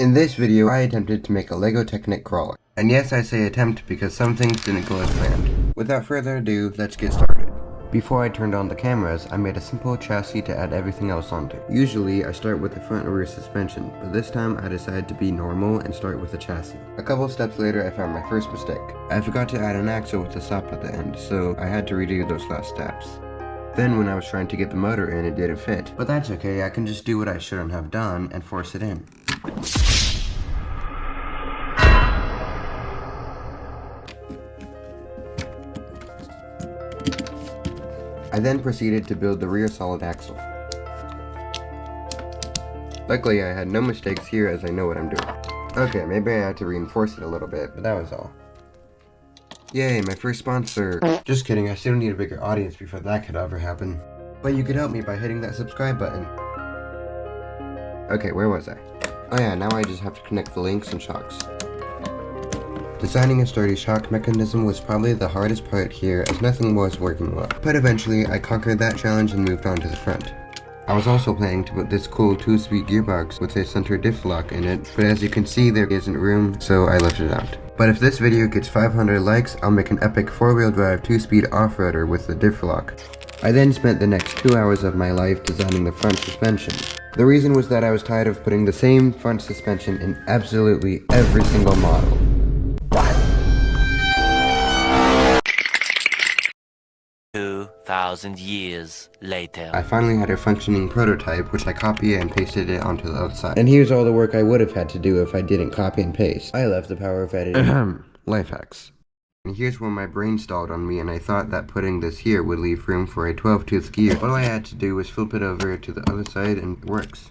In this video, I attempted to make a LEGO Technic crawler. And yes, I say attempt because some things didn't go as planned. Without further ado, let's get started. Before I turned on the cameras, I made a simple chassis to add everything else onto. Usually, I start with the front and rear suspension, but this time I decided to be normal and start with the chassis. A couple steps later, I found my first mistake. I forgot to add an axle with a stop at the end, so I had to redo those last steps. Then when I was trying to get the motor in, it didn't fit. But that's okay, I can just do what I shouldn't have done and force it in. I then proceeded to build the rear solid axle. Luckily, I had no mistakes here as I know what I'm doing. Okay, maybe I had to reinforce it a little bit, but that was all. Yay, my first sponsor! Just kidding, I still need a bigger audience before that could ever happen. But you could help me by hitting that subscribe button. Okay, where was I? Oh yeah, now I just have to connect the links and shocks. Designing a sturdy shock mechanism was probably the hardest part here as nothing was working well. But eventually, I conquered that challenge and moved on to the front. I was also planning to put this cool 2-speed gearbox with a center diff lock in it, but as you can see there isn't room, so I left it out. But if this video gets 500 likes, I'll make an epic 4-wheel drive 2-speed off-roader with the diff lock. I then spent the next 2 hours of my life designing the front suspension. The reason was that I was tired of putting the same front suspension in absolutely every single model. 2,000 years later. I finally had a functioning prototype, which I copied and pasted it onto the other side. And here's all the work I would have had to do if I didn't copy and paste. I love the power of editing. Life hacks. And here's where my brain stalled on me, and I thought that putting this here would leave room for a 12-tooth gear. All I had to do was flip it over to the other side and it works.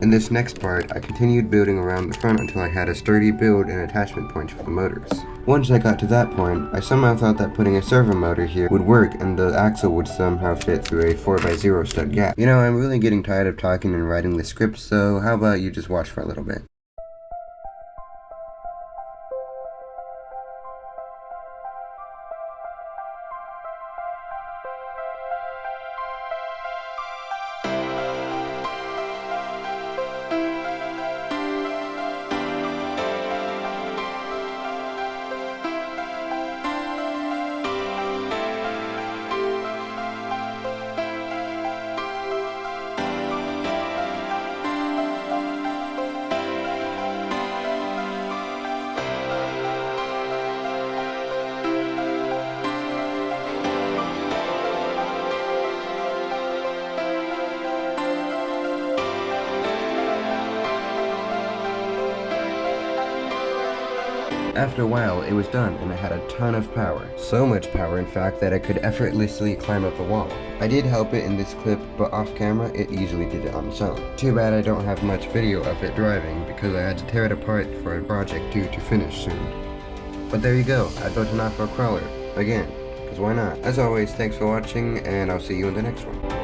In this next part, I continued building around the front until I had a sturdy build and attachment points for the motors. Once I got to that point, I somehow thought that putting a servo motor here would work and the axle would somehow fit through a 4x0 stud gap. You know, I'm really getting tired of talking and writing the script, so how about you just watch for a little bit. After a while, it was done, and it had a ton of power. So much power, in fact, that I could effortlessly climb up the wall. I did help it in this clip, but off camera, it easily did it on its own. Too bad I don't have much video of it driving, because I had to tear it apart for a project due to finish soon. But there you go, I built an off-road crawler. Again, because why not? As always, thanks for watching, and I'll see you in the next one.